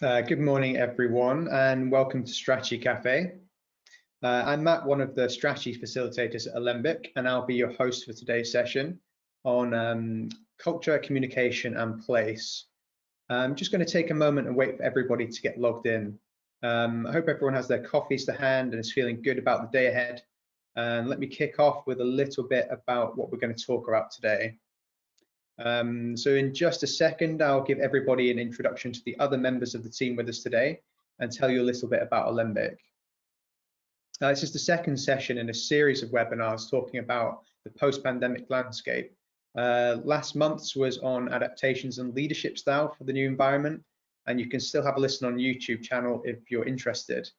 Good morning, everyone, and welcome to Strategy Café. I'm Matt, one of the strategy facilitators at Alembic, and I'll be your host for today's session on culture, communication, and place. I'm just going to take a moment and wait for everybody to get logged in. I hope everyone has their coffees to hand and is feeling good about the day ahead. And let me kick off with a little bit about what we're going to talk about today. So in just a second, I'll give everybody an introduction to the other members of the team with us today and tell you a little bit about Alembic. This is the second session in a series of webinars talking about the post-pandemic landscape. Last month's was on adaptations and leadership style for the new environment, and you can still have a listen on YouTube channel if you're interested.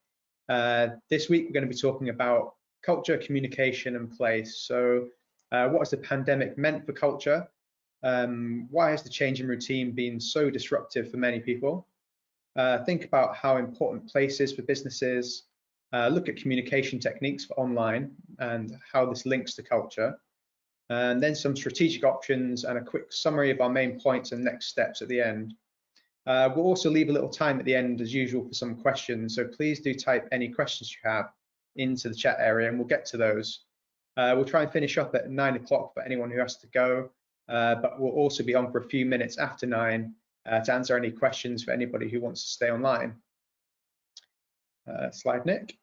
This week, we're going to be talking about culture, communication, and place. So what has the pandemic meant for culture? Why has the change in routine been so disruptive for many people? Think about how important place is for businesses. Look at communication techniques for online and how this links to culture. And then some strategic options and a quick summary of our main points and next steps at the end. We'll also leave a little time at the end as usual for some questions. So please do type any questions you have into the chat area and we'll get to those. We'll try and finish up at 9 o'clock for anyone who has to go. But we'll also be on for a few minutes after 9 to answer any questions for anybody who wants to stay online. Slide, Nick.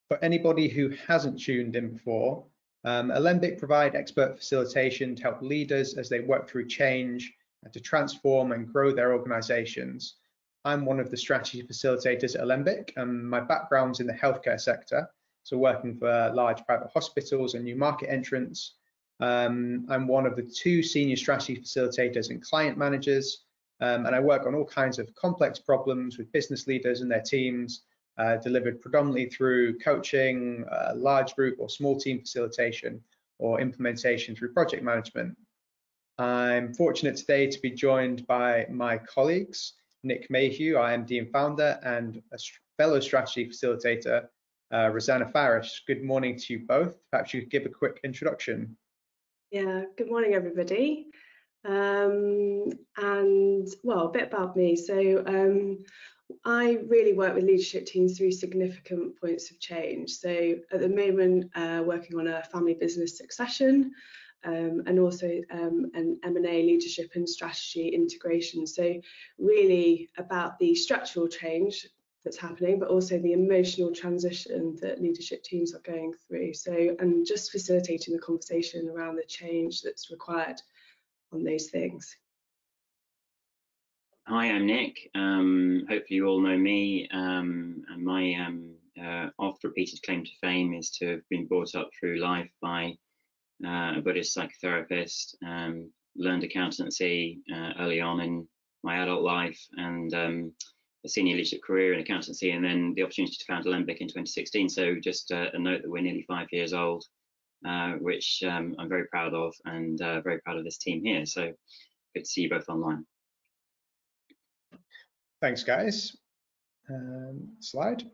For anybody who hasn't tuned in before, Alembic provide expert facilitation to help leaders as they work through change and to transform and grow their organizations. I'm one of the strategy facilitators at Alembic, and my background's in the healthcare sector. So working for large private hospitals and new market entrants. I'm one of the 2 senior strategy facilitators and client managers, and I work on all kinds of complex problems with business leaders and their teams, delivered predominantly through coaching, large group or small team facilitation, or implementation through project management. I'm fortunate today to be joined by my colleagues, Nick Mayhew, our MD and founder, and a fellow strategy facilitator, Roseanna Farish. Good morning to you both. Perhaps you could give a quick introduction. Yeah, good morning, everybody. And well, a bit about me. So I really work with leadership teams through significant points of change. So at the moment, working on a family business succession and also an M&A leadership and strategy integration. So really about the structural change that's happening, but also the emotional transition that leadership teams are going through. So, and just facilitating the conversation around the change that's required on those things. Hi, I'm Nick. Hopefully you all know me. And my oft-repeated claim to fame is to have been brought up through life by a Buddhist psychotherapist, learned accountancy early on in my adult life, and a senior leadership career in accountancy, and then the opportunity to found Alembic in 2016. So just a note that we're nearly 5 years old, which I'm very proud of, and very proud of this team here. So good to see you both online. Thanks, guys. Slide.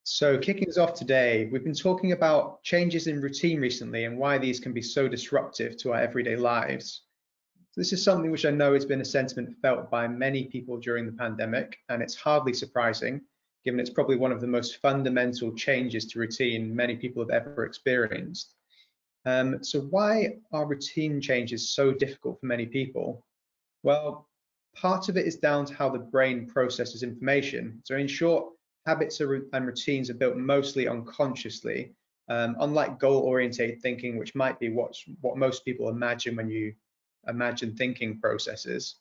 So kicking us off today, we've been talking about changes in routine recently and why these can be so disruptive to our everyday lives. This is something which I know has been a sentiment felt by many people during the pandemic, and it's hardly surprising, given it's probably one of the most fundamental changes to routine many people have ever experienced. So why are routine changes so difficult for many people? Well, part of it is down to how the brain processes information. So in short, habits and routines are built mostly unconsciously, unlike goal-oriented thinking, which might be what most people imagine when you imagine thinking processes.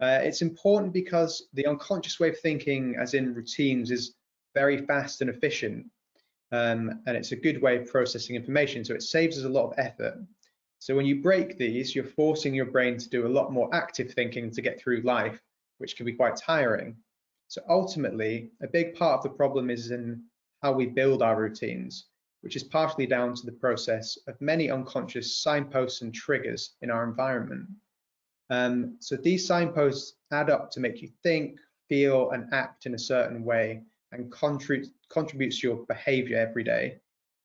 It's important because the unconscious way of thinking, as in routines, is very fast and efficient, and it's a good way of processing information, so it saves us a lot of effort. So when you break these, you're forcing your brain to do a lot more active thinking to get through life, which can be quite tiring. So ultimately, a big part of the problem is in how we build our routines, which is partially down to the process of many unconscious signposts and triggers in our environment. So these signposts add up to make you think, feel, and act in a certain way, and contributes to your behavior every day.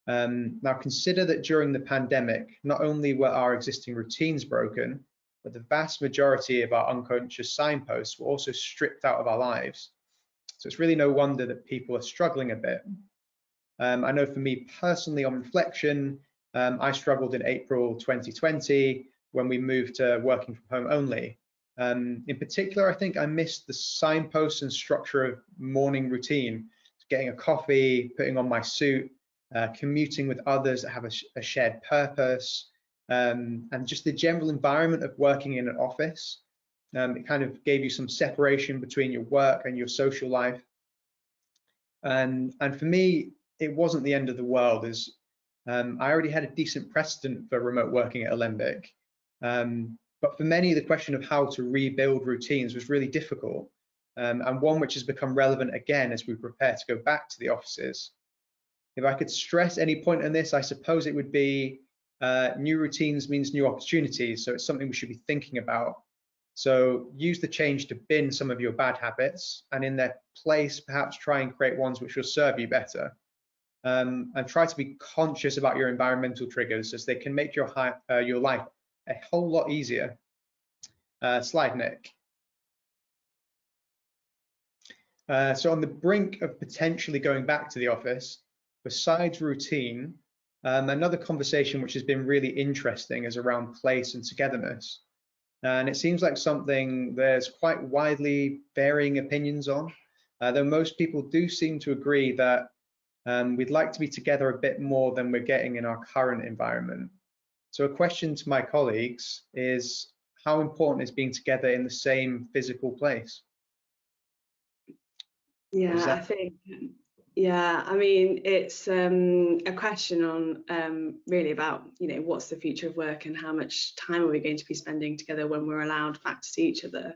Now consider that during the pandemic, not only were our existing routines broken, but the vast majority of our unconscious signposts were also stripped out of our lives. So it's really no wonder that people are struggling a bit. I know for me personally, on reflection, I struggled in April 2020 when we moved to working from home only. In particular, I think I missed the signposts and structure of morning routine, getting a coffee, putting on my suit, commuting with others that have a shared purpose, and just the general environment of working in an office. It kind of gave you some separation between your work and your social life. And for me, it wasn't the end of the world, as I already had a decent precedent for remote working at Alembic. But for many, the question of how to rebuild routines was really difficult, and one which has become relevant again as we prepare to go back to the offices. If I could stress any point on this, I suppose it would be new routines means new opportunities. So it's something we should be thinking about. So use the change to bin some of your bad habits, and in their place, perhaps try and create ones which will serve you better. And try to be conscious about your environmental triggers, as they can make your life a whole lot easier. Slide, Nick. So on the brink of potentially going back to the office, besides routine, another conversation which has been really interesting is around place and togetherness. And it seems like something there's quite widely varying opinions on, though most people do seem to agree that we'd like to be together a bit more than we're getting in our current environment. So a question to my colleagues is, how important is being together in the same physical place? Yeah, I think, yeah, I mean, it's a question on really about, what's the future of work and how much time are we going to be spending together when we're allowed back to see each other.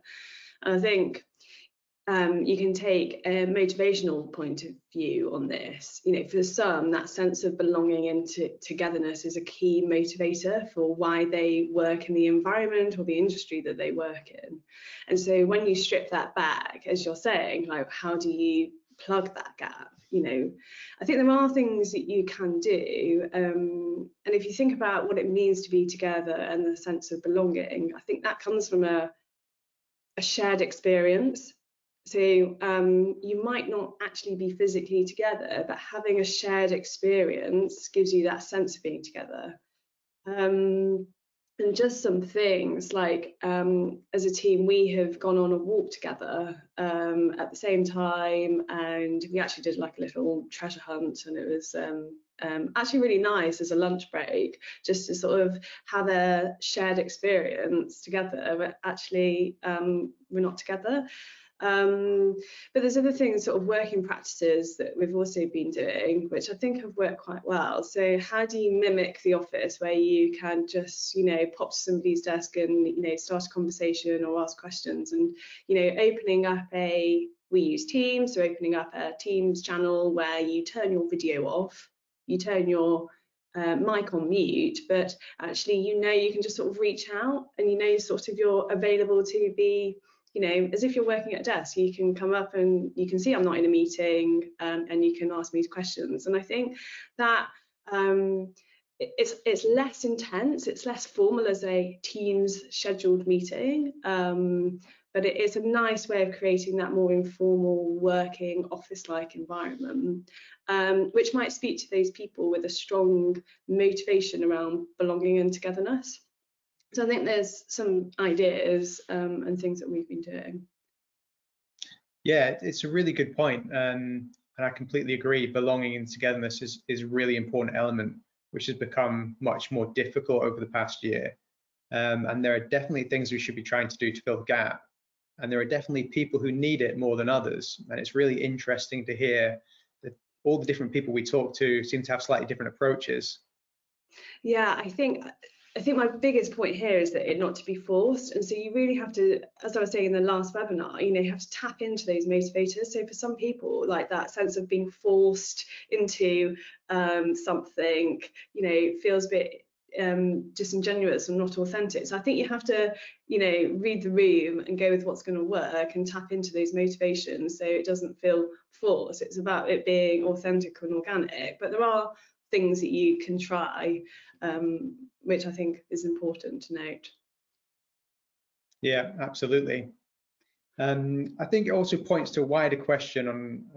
And I think you can take a motivational point of view on this. For some, that sense of belonging and togetherness is a key motivator for why they work in the environment or the industry that they work in. And so when you strip that back, as you're saying, like, how do you plug that gap? I think there are things that you can do. And if you think about what it means to be together and the sense of belonging, I think that comes from a shared experience. So you might not actually be physically together, but having a shared experience gives you that sense of being together. And just some things like, as a team, we have gone on a walk together at the same time, and we actually did like a little treasure hunt, and it was actually really nice as a lunch break, just to sort of have a shared experience together, but actually we're not together. But there's other things, sort of working practices that we've also been doing, which I think have worked quite well. So how do you mimic the office, where you can just, pop to somebody's desk and, start a conversation or ask questions, and, opening up we use Teams, so opening up a Teams channel where you turn your video off, you turn your mic on mute, but actually, you can just sort of reach out, and sort of you're available to be, as if you're working at a desk. You can come up and you can see I'm not in a meeting, and you can ask me questions. And I think that it's less intense, it's less formal as a Teams scheduled meeting, but it is a nice way of creating that more informal working office-like environment, which might speak to those people with a strong motivation around belonging and togetherness. So I think there's some ideas and things that we've been doing. Yeah, it's a really good point, and I completely agree. Belonging and togetherness is a really important element, which has become much more difficult over the past year. And there are definitely things we should be trying to do to fill the gap. And there are definitely people who need it more than others. And it's really interesting to hear that all the different people we talk to seem to have slightly different approaches. Yeah, I think my biggest point here is that it not to be forced. And so you really have to, as I was saying in the last webinar, you have to tap into those motivators. So for some people, like that sense of being forced into something, feels a bit disingenuous and not authentic. So I think you have to, read the room and go with what's going to work and tap into those motivations so it doesn't feel forced. It's about it being authentic and organic. But there are things that you can try, which I think is important to note. Yeah, absolutely. I think it also points to a wider question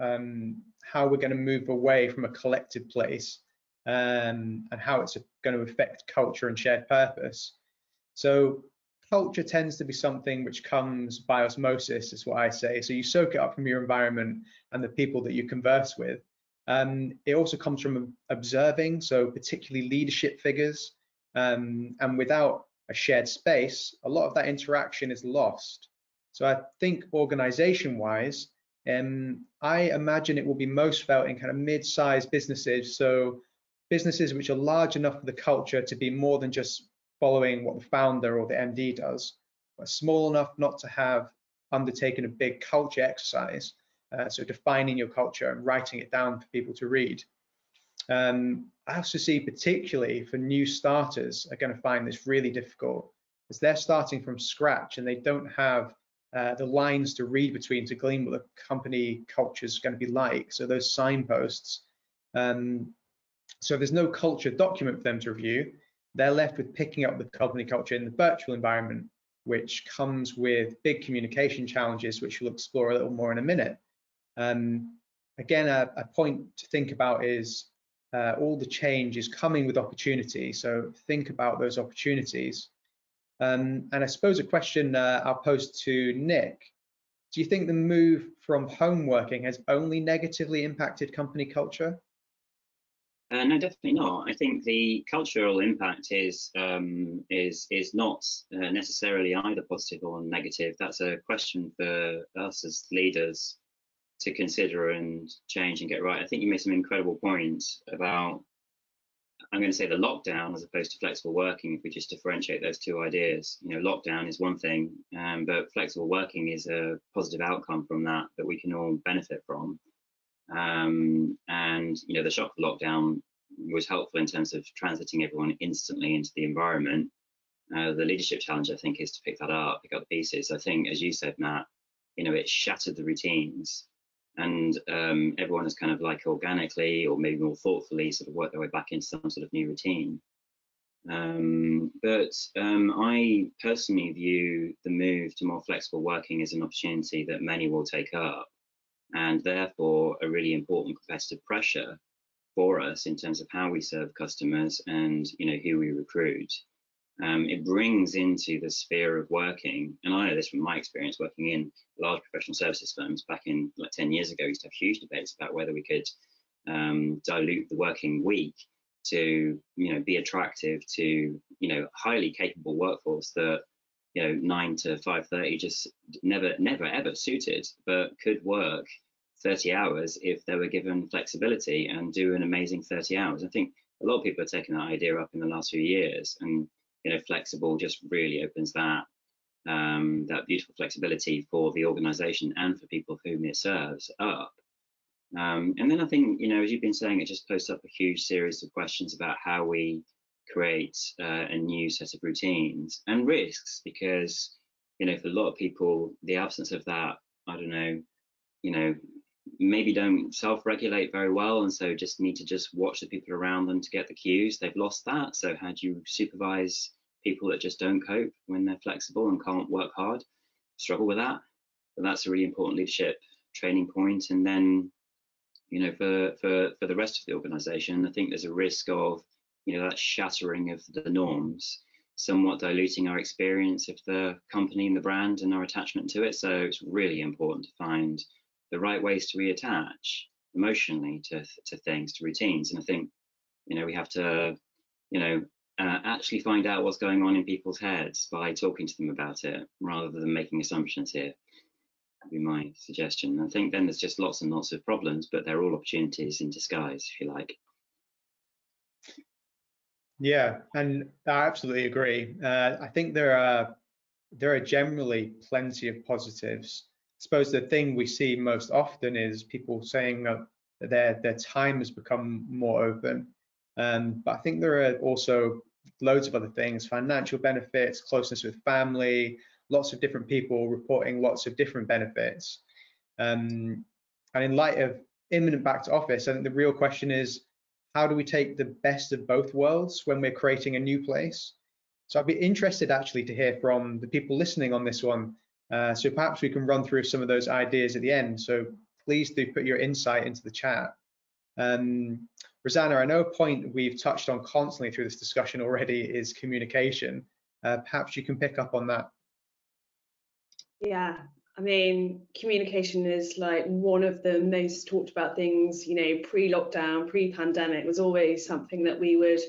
on how we're going to move away from a collective place, and how it's going to affect culture and shared purpose. So culture tends to be something which comes by osmosis, is what I say. So you soak it up from your environment and the people that you converse with. It also comes from observing, so particularly leadership figures. And without a shared space, a lot of that interaction is lost. So I think organization-wise, I imagine it will be most felt in kind of mid-sized businesses. So businesses which are large enough for the culture to be more than just following what the founder or the MD does, but small enough not to have undertaken a big culture exercise. So defining your culture and writing it down for people to read. I also see particularly for new starters are going to find this really difficult, as they're starting from scratch and they don't have the lines to read between to glean what the company culture is going to be like. So those signposts. So if there's no culture document for them to review, they're left with picking up the company culture in the virtual environment, which comes with big communication challenges, which we'll explore a little more in a minute. Again, a point to think about is all the change is coming with opportunity. So think about those opportunities. And I suppose a question I'll pose to Nick. Do you think the move from home working has only negatively impacted company culture? No, definitely not. I think the cultural impact is not necessarily either positive or negative. That's a question for us as leaders to consider and change and get right. I think you made some incredible points about, I'm going to say, the lockdown as opposed to flexible working. If we just differentiate those two ideas, lockdown is one thing, but flexible working is a positive outcome from that we can all benefit from. And the shock of lockdown was helpful in terms of transiting everyone instantly into the environment. The leadership challenge, I think, is to pick up the pieces. I think, as you said, Matt, it shattered the routines, and everyone has kind of like organically or maybe more thoughtfully sort of worked their way back into some sort of new routine. But I personally view the move to more flexible working as an opportunity that many will take up, and therefore a really important competitive pressure for us in terms of how we serve customers and who we recruit. It brings into the sphere of working, and I know this from my experience working in large professional services firms back in like 10 years ago. We used to have huge debates about whether we could dilute the working week to be attractive to highly capable workforce that 9 to 5:30 just never ever suited, but could work 30 hours if they were given flexibility and do an amazing 30 hours. I think a lot of people have taken that idea up in the last few years, and flexible just really opens that beautiful flexibility for the organization and for people whom it serves up. And then I think, as you've been saying, it just posts up a huge series of questions about how we create a new set of routines and risks, because for a lot of people, the absence of that, I don't know, maybe don't self-regulate very well, and so just need to just watch the people around them to get the cues. They've lost that. So how do you supervise people that just don't cope when they're flexible and can't work hard? Struggle with that. But that's a really important leadership training point. And then for the rest of the organization, I think there's a risk of that shattering of the norms, somewhat diluting our experience of the company and the brand and our attachment to it. So it's really important to find the right ways to reattach emotionally to things, to routines. And I think we have to actually find out what's going on in people's heads by talking to them about it, rather than making assumptions here. That'd be my suggestion. I think then there's just lots and lots of problems, but they're all opportunities in disguise, if you like. Yeah, and I absolutely agree. I think there are generally plenty of positives. I suppose the thing we see most often is people saying that their time has become more open. But I think there are also loads of other things: financial benefits, closeness with family, lots of different people reporting lots of different benefits. And in light of imminent back to office, I think the real question is, how do we take the best of both worlds when we're creating a new place? So I'd be interested actually to hear from the people listening on this one. So perhaps we can run through some of those ideas at the end. So please do put your insight into the chat. Roseanna, I know a point we've touched on constantly through this discussion already is communication. Perhaps you can pick up on that. Yeah, I mean, communication is like one of the most talked about things, you know, pre-lockdown, pre-pandemic was always something that we would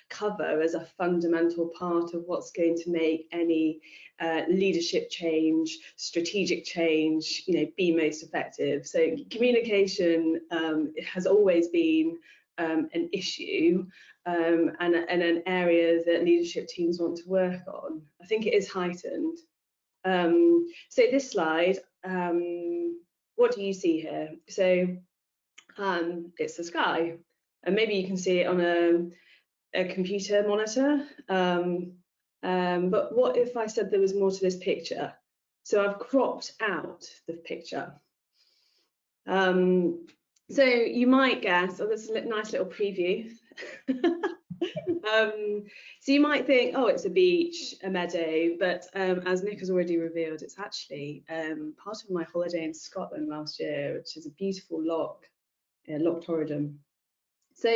cover as a fundamental part of what's going to make any leadership change, strategic change, you know, be most effective. So communication has always been an issue and an area that leadership teams want to work on. I think it is heightened. So this slide, what do you see here? So it's the sky, and maybe you can see it on a computer monitor. But what if I said there was more to this picture? So I've cropped out the picture. So you might guess, oh, there's a nice little preview. So you might think, oh, it's a beach, a meadow, but as Nick has already revealed, it's actually part of my holiday in Scotland last year, which is a beautiful loch, Loch Torridon. So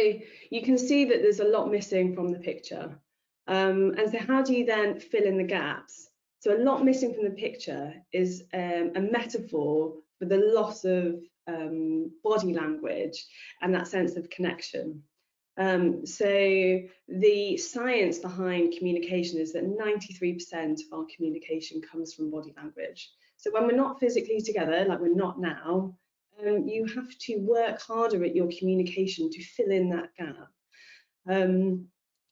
you can see that there's a lot missing from the picture. And so how do you then fill in the gaps? So a lot missing from the picture is a metaphor for the loss of body language and that sense of connection. So the science behind communication is that 93% of our communication comes from body language. So when we're not physically together, like we're not now, you have to work harder at your communication to fill in that gap.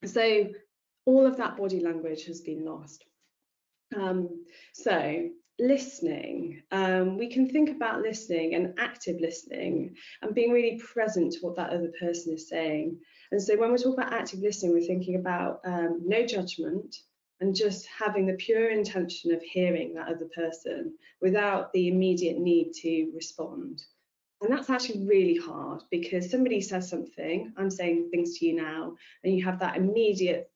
So all of that body language has been lost. So listening, we can think about listening and active listening and being really present to what that other person is saying. And so when we talk about active listening, we're thinking about no judgment and just having the pure intention of hearing that other person without the immediate need to respond. And that's actually really hard because somebody says something, I'm saying things to you now, and you have that immediate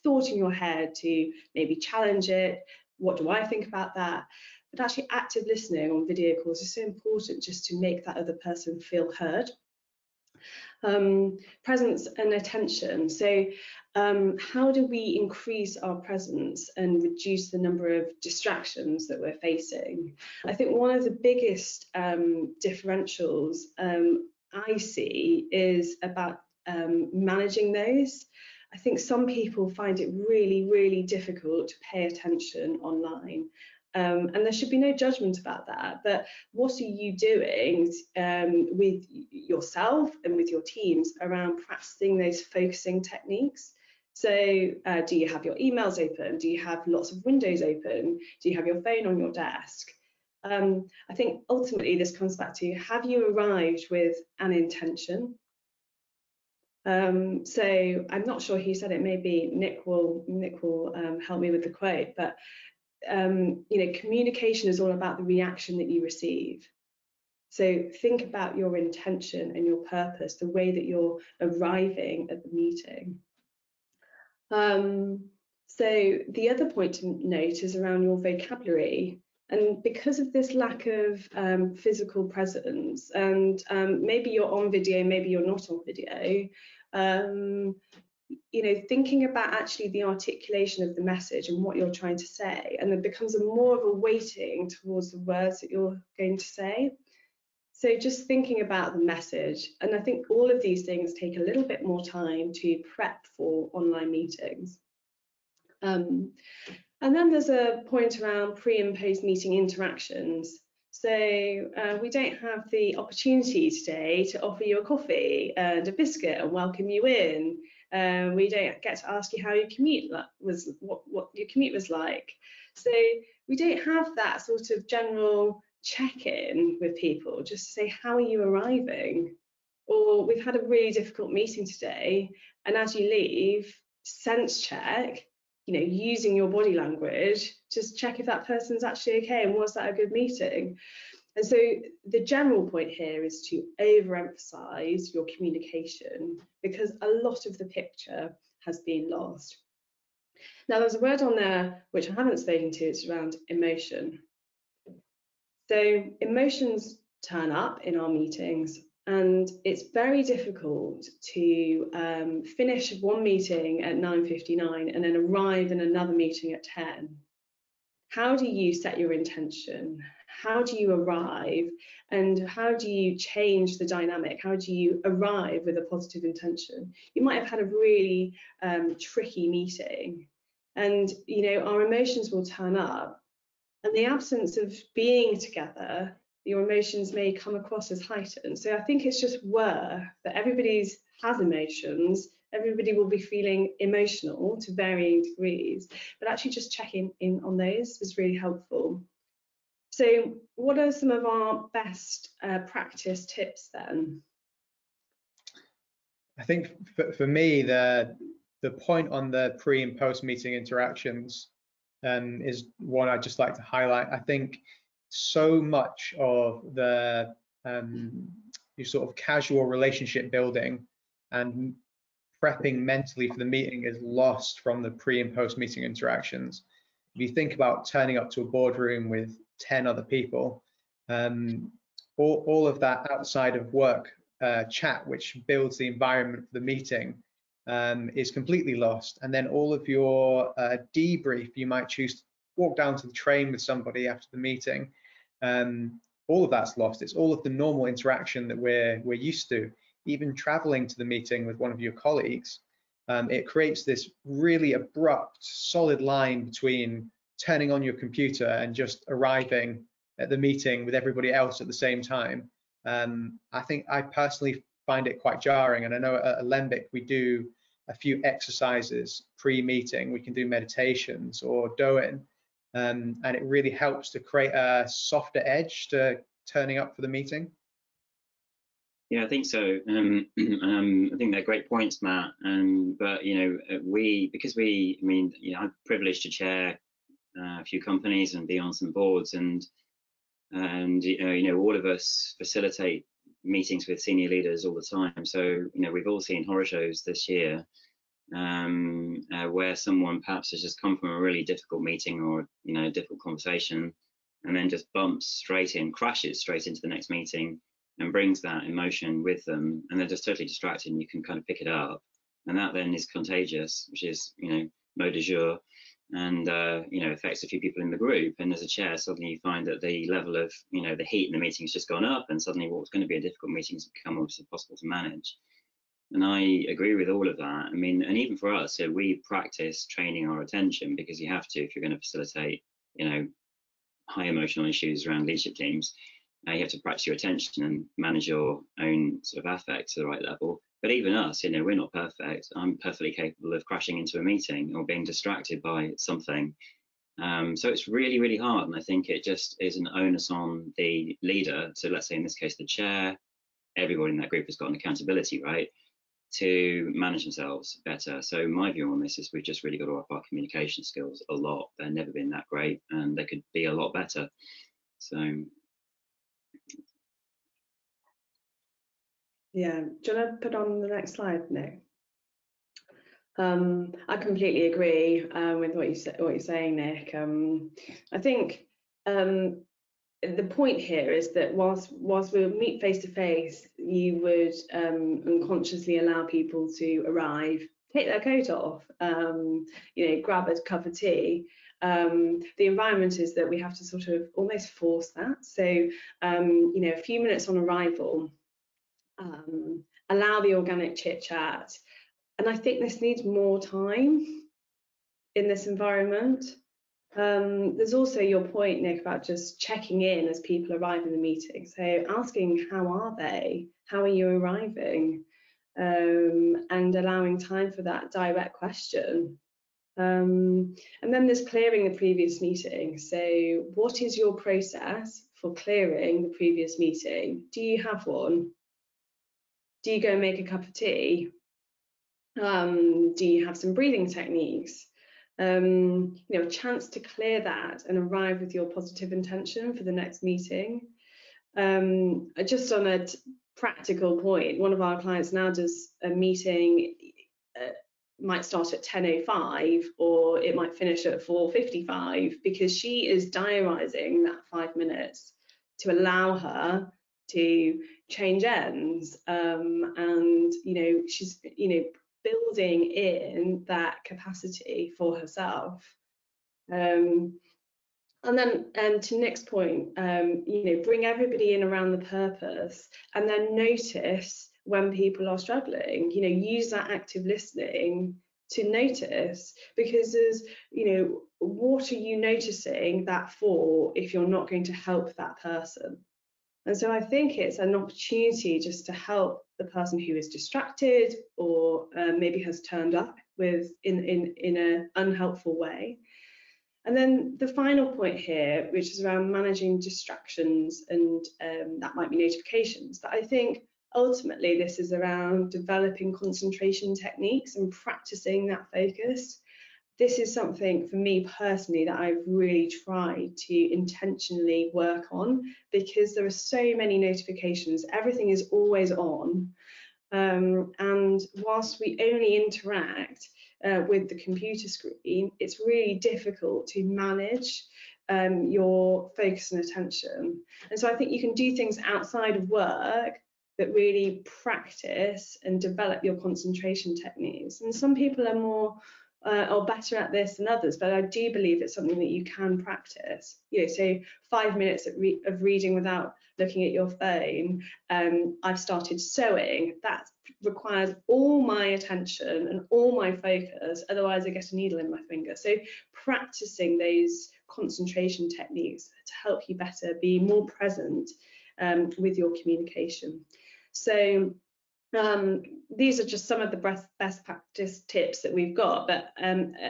thought in your head to maybe challenge it. What do I think about that? But actually active listening on video calls is so important just to make that other person feel heard. Presence and attention. So how do we increase our presence and reduce the number of distractions that we're facing? I think one of the biggest differentials I see is about managing those. I think some people find it really, really difficult to pay attention online. And there should be no judgment about that. But what are you doing with yourself and with your teams around practicing those focusing techniques? So do you have your emails open? Do you have lots of windows open? Do you have your phone on your desk? I think ultimately this comes back to, have you arrived with an intention? So I'm not sure who said it, maybe Nick will help me with the quote, but you know, communication is all about the reaction that you receive. So think about your intention and your purpose, the way that you're arriving at the meeting. So the other point to note is around your vocabulary. And because of this lack of physical presence, and maybe you're on video, maybe you're not on video, you know, thinking about actually the articulation of the message and what you're trying to say, and there becomes more of a weighting towards the words that you're going to say. So just thinking about the message, and I think all of these things take a little bit more time to prep for online meetings. And then there's a point around pre and post meeting interactions. So we don't have the opportunity today to offer you a coffee and a biscuit and welcome you in. We don't get to ask you how your commute was, what your commute was like. So we don't have that sort of general check-in with people, just to say, how are you arriving? Or we've had a really difficult meeting today, and as you leave, sense check, you know, using your body language, just check if that person's actually okay and was that a good meeting. And so the general point here is to overemphasize your communication because a lot of the picture has been lost. Now, there's a word on there which I haven't spoken to, it's around emotion. So emotions turn up in our meetings, and it's very difficult to finish one meeting at 9:59 and then arrive in another meeting at 10. How do you set your intention? How do you arrive? And how do you change the dynamic? How do you arrive with a positive intention? You might have had a really tricky meeting, and our emotions will turn up. And the absence of being together, your emotions may come across as heightened. So I think it's just worth that everybody has emotions. Everybody will be feeling emotional to varying degrees, but actually just checking in on those is really helpful. So what are some of our best practice tips then? I think for me, the point on the pre and post meeting interactions is one I'd just like to highlight. I think so much of the your sort of casual relationship building and prepping mentally for the meeting is lost from the pre and post meeting interactions. If you think about turning up to a boardroom with 10 other people, all of that outside of work chat, which builds the environment for the meeting, is completely lost. And then all of your debrief, you might choose to walk down to the train with somebody after the meeting. All of that's lost. It's all of the normal interaction that we're used to. Even traveling to the meeting with one of your colleagues, it creates this really abrupt, solid line between turning on your computer and just arriving at the meeting with everybody else at the same time. I think I personally find it quite jarring, and I know at Alembic we do a few exercises pre-meeting. We can do meditations or doing, and it really helps to create a softer edge to turning up for the meeting. Yeah, I think so. I think they're great points, Matt. But I'm privileged to chair a few companies and be on some boards, and all of us facilitate meetings with senior leaders all the time. So we've all seen horror shows this year where someone perhaps has just come from a really difficult meeting or a difficult conversation, and then just crashes straight into the next meeting and brings that emotion with them, and they're just totally distracted, and you can kind of pick it up, and that then is contagious, which is mot de jour, and affects a few people in the group. And as a chair, suddenly you find that the level of the heat in the meeting has just gone up, and suddenly what's going to be a difficult meeting has become almost impossible to manage. And I agree with all of that. I mean, and even for us, so we practice training our attention, because you have to if you're going to facilitate high emotional issues around leadership teams. You have to practice your attention and manage your own sort of affect to the right level. But even us, we're not perfect. I'm perfectly capable of crashing into a meeting or being distracted by something. So it's really, really hard. And I think it just is an onus on the leader. So let's say in this case, the chair, everyone in that group has got an accountability, right, to manage themselves better. So my view on this is we've just really got to up our communication skills a lot. They've never been that great, and they could be a lot better. So yeah, do you want to put on the next slide, Nick? I completely agree with what you're saying, Nick. I think the point here is that whilst we meet face to face, you would unconsciously allow people to arrive, take their coat off, grab a cup of tea. The environment is that we have to sort of almost force that. So, a few minutes on arrival, allow the organic chit chat. And I think this needs more time in this environment. There's also your point, Nick, about just checking in as people arrive in the meeting. So asking, how are they? How are you arriving? And allowing time for that direct question. And then there's clearing the previous meeting. So what is your process for clearing the previous meeting? Do you have one? Do you go and make a cup of tea? Do you have some breathing techniques? A chance to clear that and arrive with your positive intention for the next meeting. Just on a practical point, one of our clients now does a meeting might start at 10:05 or it might finish at 4:55, because she is diarising that 5 minutes to allow her to change ends, and she's building in that capacity for herself. And then to Nick's point, bring everybody in around the purpose, and then notice when people are struggling. Use that active listening to notice, because there's, what are you noticing that for if you're not going to help that person? And so I think it's an opportunity just to help the person who is distracted or maybe has turned up in an unhelpful way. And then the final point here, which is around managing distractions, and that might be notifications, but I think ultimately this is around developing concentration techniques and practicing that focus. This is something for me personally that I've really tried to intentionally work on, because there are so many notifications, everything is always on, and whilst we only interact with the computer screen, it's really difficult to manage your focus and attention. And so I think you can do things outside of work that really practice and develop your concentration techniques. And some people are more or better at this than others, but I do believe it's something that you can practice. So 5 minutes of reading without looking at your phone. I've started sewing. That requires all my attention and all my focus, otherwise I get a needle in my finger. So practicing those concentration techniques to help you better be more present with your communication. So these are just some of the best practice tips that we've got, but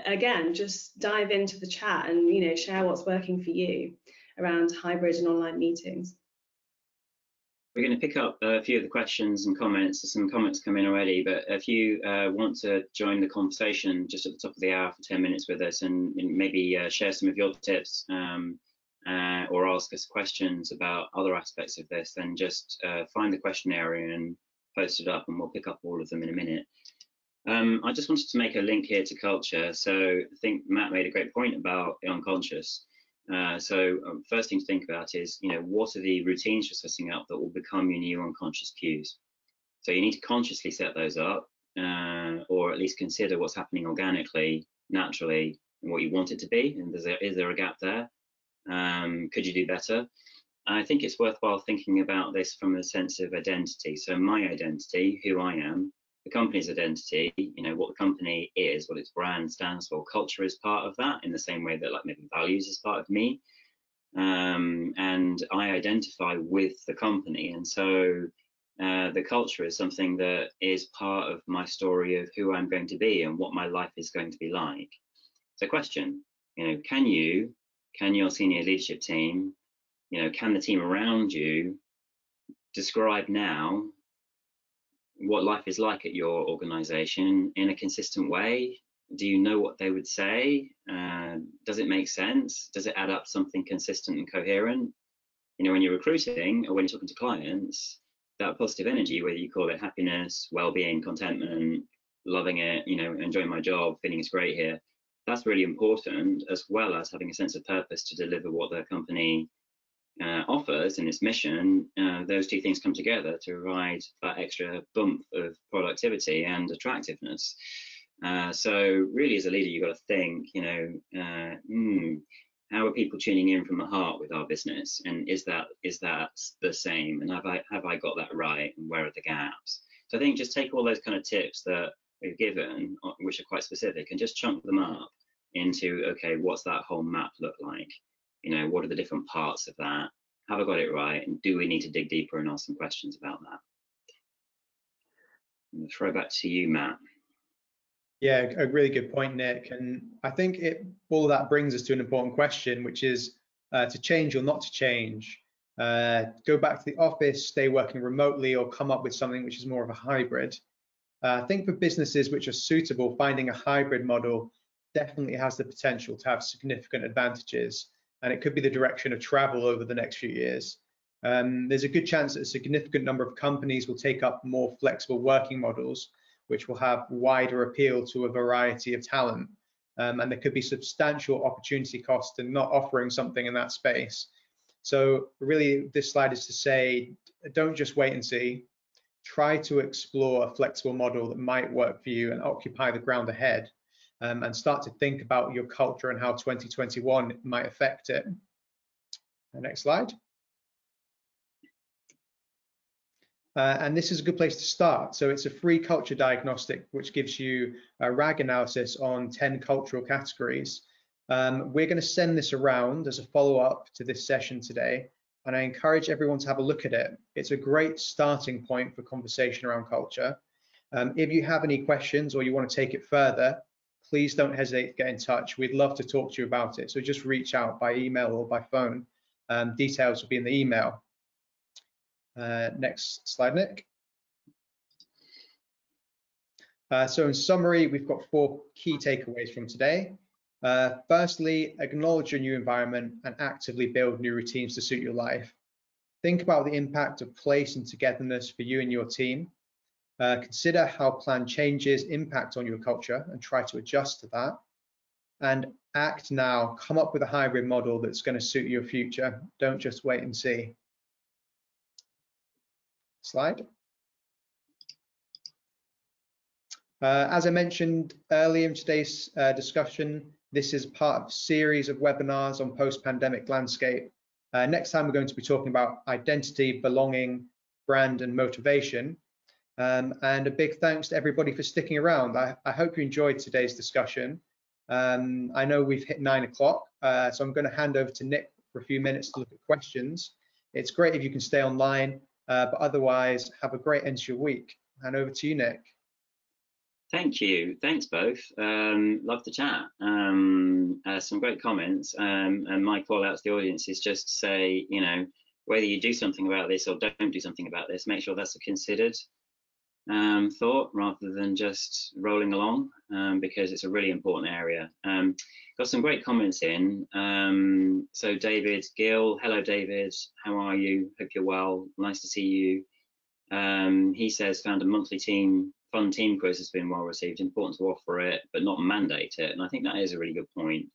again, just dive into the chat and share what's working for you around hybrid and online meetings. We're going to pick up a few of the questions and comments. There's some comments come in already, but if you want to join the conversation just at the top of the hour for 10 minutes with us, and maybe share some of your tips or ask us questions about other aspects of this, then just find the question area and post it up, and we'll pick up all of them in a minute. I just wanted to make a link here to culture. So I think Matt made a great point about the unconscious. First thing to think about is, what are the routines you're setting up that will become your new unconscious cues? So you need to consciously set those up, or at least consider what's happening organically, naturally, and what you want it to be. And is there a gap there? Could you do better? I think it's worthwhile thinking about this from a sense of identity. So my identity, who I am, the company's identity, what the company is, what its brand stands for. Culture is part of that, in the same way that maybe values is part of me. And I identify with the company. And so the culture is something that is part of my story of who I'm going to be and what my life is going to be like. So question, can your senior leadership team, can the team around you describe now what life is like at your organization in a consistent way? Do you know what they would say? Does it make sense? Does it add up something consistent and coherent? When you're recruiting or when you're talking to clients, that positive energy, whether you call it happiness, well-being, contentment, loving it, enjoying my job, feeling it's great here, that's really important, as well as having a sense of purpose to deliver what the company offers in its mission. Those two things come together to provide that extra bump of productivity and attractiveness. So really, as a leader, you've got to think, how are people tuning in from the heart with our business, and is that the same, and have I got that right, and where are the gaps? So I think just take all those kind of tips that we've given, which are quite specific, and just chunk them up into, okay, what's that whole map look like? What are the different parts of that? Have I got it right? And do we need to dig deeper and ask some questions about that? I'm going to throw back to you, Matt. Yeah, a really good point, Nick. And I think all of that brings us to an important question, which is to change or not to change. Go back to the office, stay working remotely, or come up with something which is more of a hybrid. I think for businesses which are suitable, finding a hybrid model definitely has the potential to have significant advantages. And it could be the direction of travel over the next few years. There's a good chance that a significant number of companies will take up more flexible working models, which will have wider appeal to a variety of talent. And there could be substantial opportunity cost in not offering something in that space. So really, this slide is to say, don't just wait and see. Try to explore a flexible model that might work for you and occupy the ground ahead, and start to think about your culture and how 2021 might affect it. Next slide. And this is a good place to start. So it's a free culture diagnostic, which gives you a RAG analysis on 10 cultural categories. We're going to send this around as a follow-up to this session today, and I encourage everyone to have a look at it. It's a great starting point for conversation around culture. If you have any questions or you want to take it further, please don't hesitate to get in touch. We'd love to talk to you about it. So just reach out by email or by phone. Details will be in the email. Next slide, Nick. So in summary, we've got 4 key takeaways from today. Firstly, acknowledge your new environment and actively build new routines to suit your life. Think about the impact of place and togetherness for you and your team. Consider how planned changes impact on your culture and try to adjust to that. And act now. Come up with a hybrid model that's going to suit your future. Don't just wait and see. Slide. As I mentioned earlier in today's discussion, this is part of a series of webinars on post-pandemic landscape. Next time we're going to be talking about identity, belonging, brand and motivation. And a big thanks to everybody for sticking around. I hope you enjoyed today's discussion. I know we've hit 9 o'clock, so I'm going to hand over to Nick for a few minutes to look at questions. It's great if you can stay online, but otherwise, have a great end to your week. Hand over to you, Nick. Thank you. Thanks both. Love the chat. Some great comments. And my call out to the audience is just to say, you know, whether you do something about this or don't do something about this, make sure that's a considered thought rather than just rolling along, because it's a really important area. Got some great comments in. So David Gill, hello David, how are you? Hope you're well. Nice to see you. He says, found a monthly fun team quiz has been well received. Important to offer it, but not mandate it. And I think that is a really good point.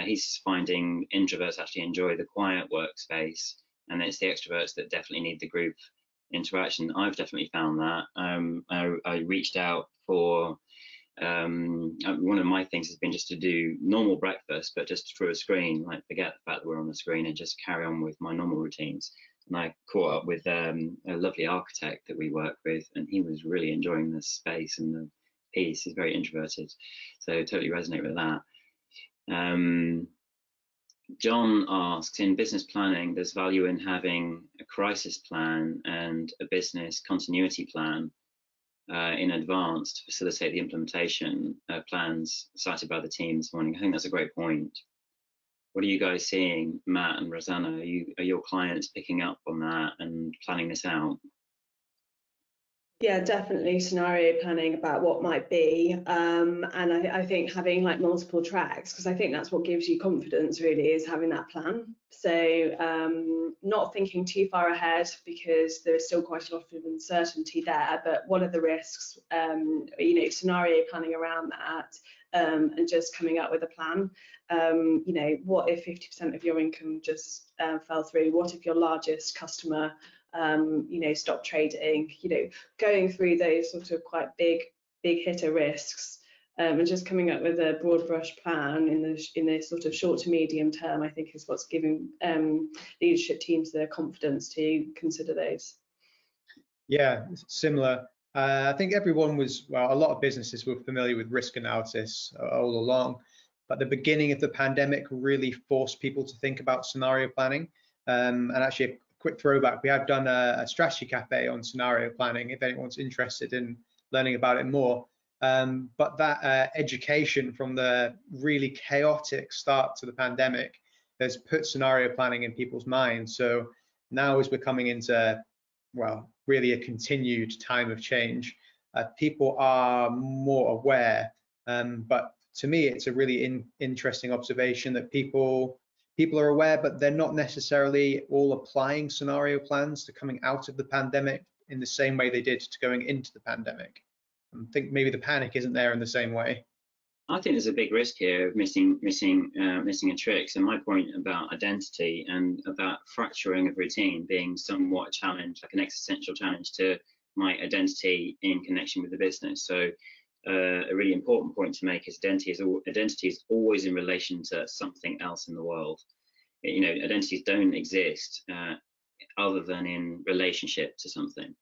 He's finding introverts actually enjoy the quiet workspace, and it's the extroverts that definitely need the group interaction. I've definitely found that. I reached out for one of my things has been just to do normal breakfast, but just through a screen, like forget the fact that we're on the screen and just carry on with my normal routines. And I caught up with a lovely architect that we work with, and he was really enjoying the space and the piece. He's very introverted, so totally resonate with that. John asks, in business planning, there's value in having a crisis plan and a business continuity plan in advance to facilitate the implementation plans cited by the team this morning. I think that's a great point. What are you guys seeing, Matt and Roseanna? Are your clients picking up on that and planning this out? Yeah, definitely scenario planning about what might be, and I think having like multiple tracks, because I think that's what gives you confidence really, is having that plan. So not thinking too far ahead, because there's still quite a lot of uncertainty there, but what are the risks, you know, scenario planning around that, and just coming up with a plan. You know, what if 50% of your income just fell through? What if your largest customer you know, stop trading? You know, going through those sort of quite big hitter risks, and just coming up with a broad brush plan in the sort of short to medium term, I think is what's giving leadership teams the confidence to consider those. Yeah, similar. I think everyone was, well, a lot of businesses were familiar with risk analysis all along, but the beginning of the pandemic really forced people to think about scenario planning. And actually, a quick throwback, we have done a strategy cafe on scenario planning if anyone's interested in learning about it more. But that education from the really chaotic start to the pandemic has put scenario planning in people's minds. So now as we're coming into, well, really a continued time of change, people are more aware. But to me, it's a really interesting observation that people are aware, but they're not necessarily all applying scenario plans to coming out of the pandemic in the same way they did to going into the pandemic? I think maybe the panic isn't there in the same way. I think there's a big risk here of missing a trick. So my point about identity and about fracturing of routine being somewhat a challenge, like an existential challenge to my identity in connection with the business. So a really important point to make is identity is always in relation to something else in the world. You know, identities don't exist other than in relationship to something.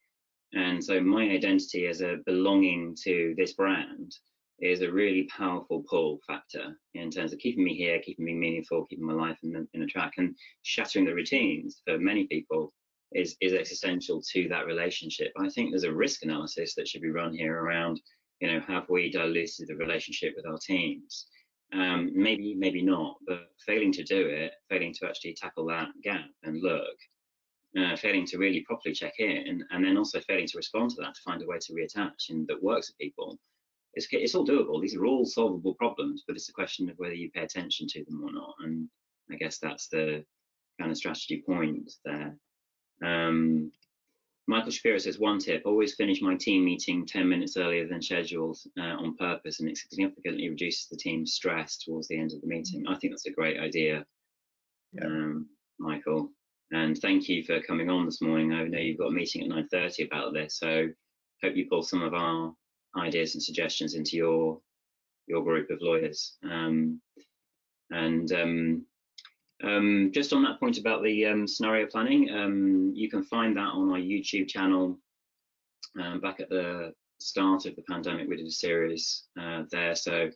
And so my identity as a belonging to this brand is a really powerful pull factor in terms of keeping me here, keeping me meaningful, keeping my life in a track, and shattering the routines for many people is existential to that relationship. I think there's a risk analysis that should be run here around, you know, have we diluted the relationship with our teams? Maybe not, but failing to do it, failing to actually tackle that gap and look, failing to really properly check in, and then also failing to respond to that to find a way to reattach and that works for people. It's all doable. These are all solvable problems, but it's a question of whether you pay attention to them or not. And I guess that's the kind of strategy point there. Michael Shapiro says, one tip, always finish my team meeting 10 minutes earlier than scheduled on purpose, and it significantly reduces the team's stress towards the end of the meeting. I think that's a great idea, Michael. And thank you for coming on this morning. I know you've got a meeting at 9:30 about this, so hope you pull some of our ideas and suggestions into your group of lawyers. Just on that point about the scenario planning, you can find that on our YouTube channel. Back at the start of the pandemic, we did a series there, so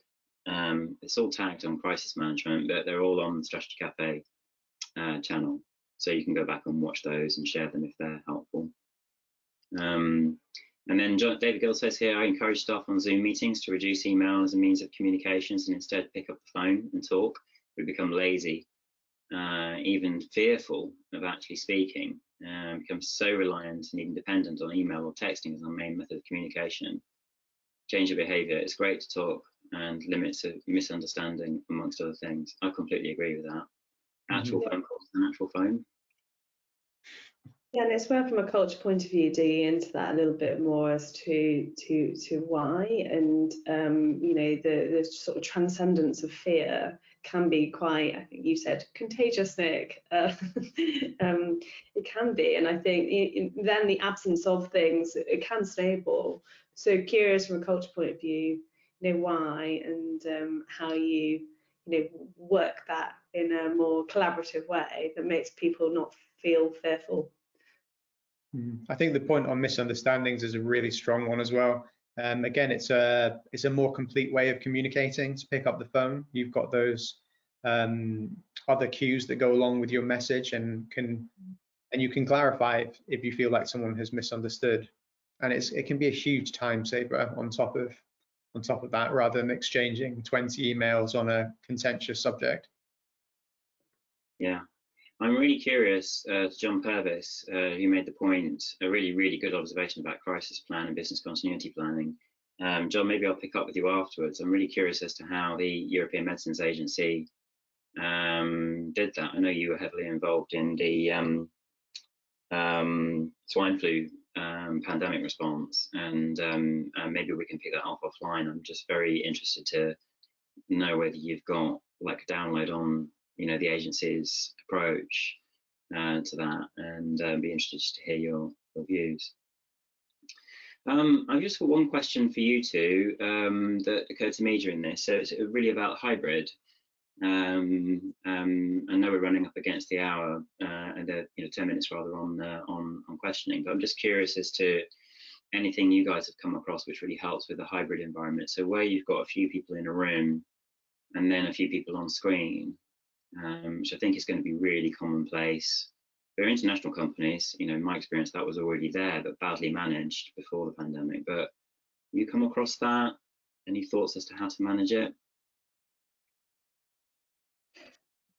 it's all tagged on crisis management, but they're all on the Strategy Cafe channel, so you can go back and watch those and share them if they're helpful. And then David Gill says here, I encourage staff on Zoom meetings to reduce email as a means of communications and instead pick up the phone and talk. We become lazy, even fearful of actually speaking, become so reliant and even dependent on email or texting as our main method of communication. Change your behaviour. It's great to talk and limits of misunderstanding, amongst other things. I completely agree with that. Actual phone calls and actual phone. Yeah, and it's worth from a culture point of view digging into that a little bit more as to why, and you know, the sort of transcendence of fear can be quite, I think you said, contagious, Nick. It can be, and I think then the absence of things, it can snowball. So curious from a culture point of view, you know, why and how you know, work that in a more collaborative way that makes people not feel fearful. I think the point on misunderstandings is a really strong one as well. Again, it's a more complete way of communicating. To pick up the phone, you've got those other cues that go along with your message, and you can clarify if you feel like someone has misunderstood. And it can be a huge time saver on top of that, rather than exchanging 20 emails on a contentious subject. Yeah. I'm really curious to John Purvis, who made the point, a really, really good observation about crisis plan and business continuity planning. John, maybe I'll pick up with you afterwards. I'm really curious as to how the European Medicines Agency did that. I know you were heavily involved in the swine flu pandemic response, and maybe we can pick that up offline. I'm just very interested to know whether you've got like a download on, you know, the agency's approach to that, and be interested to hear your views. I've just got one question for you two that occurred to me during this. So it's really about hybrid. I know we're running up against the hour and 10 minutes rather on questioning, but I'm just curious as to anything you guys have come across which really helps with the hybrid environment. So where you've got a few people in a room and then a few people on screen, which I think is going to be really commonplace. For international companies, you know, in my experience, that was already there, but badly managed before the pandemic. But you come across that? Any thoughts as to how to manage it?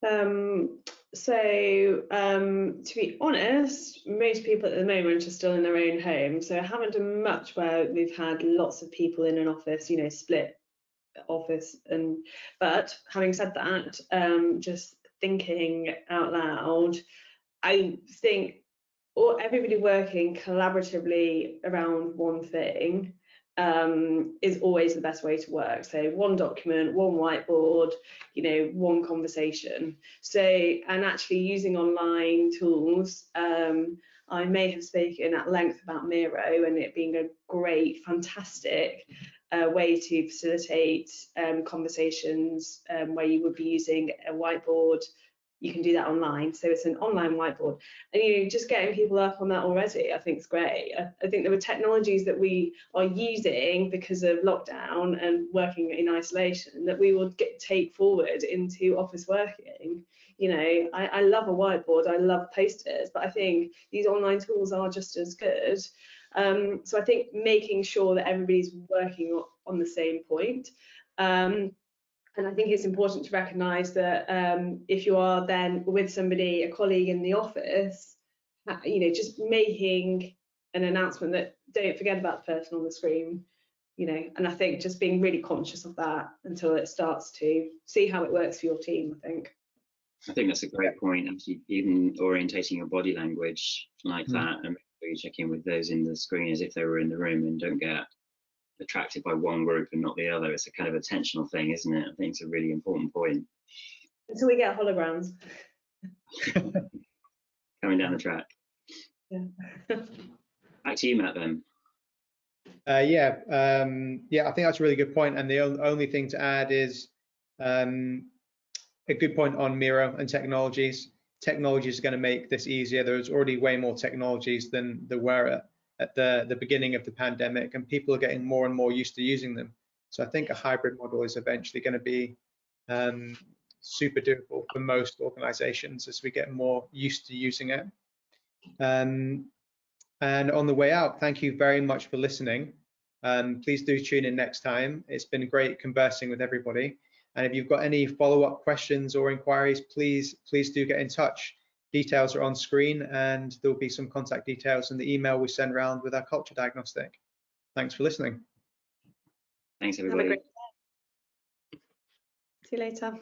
To be honest, most people at the moment are still in their own home, so I haven't done much where we've had lots of people in an office, you know, split office. But having said that, just thinking out loud, I think or everybody working collaboratively around one thing is always the best way to work. So one document, one whiteboard, one conversation. So, and actually using online tools, I may have spoken at length about Miro and it being a great, fantastic way to facilitate conversations where you would be using a whiteboard. You can do that online. So it's an online whiteboard. And just getting people up on that already, I think is great. I think there were technologies that we are using because of lockdown and working in isolation that we will take forward into office working. I love a whiteboard, I love posters, but I think these online tools are just as good. So I think making sure that everybody's working on the same point. And I think it's important to recognise that if you are then with somebody, a colleague in the office, just making an announcement that don't forget about the person on the screen, and I think just being really conscious of that until it starts to see how it works for your team, I think that's a great point. Actually, even orientating your body language like that and really checking with those in the screen as if they were in the room, and don't get attracted by one group and not the other. It's a kind of attentional thing, isn't it? I think it's a really important point. Until we get holograms. Coming down the track. Yeah. Back to you, Matt, then. Yeah, I think that's a really good point. And the only thing to add is a good point on Miro and technologies. Technologies are going to make this easier. There's already way more technologies than there were at the beginning of the pandemic, and people are getting more and more used to using them. So I think a hybrid model is eventually going to be super doable for most organizations as we get more used to using it. And on the way out, thank you very much for listening. Please do tune in next time. It's been great conversing with everybody. And if you've got any follow-up questions or inquiries, please do get in touch. Details are on screen, and there'll be some contact details in the email we send around with our culture diagnostic. Thanks for listening. Thanks, everybody. See you later.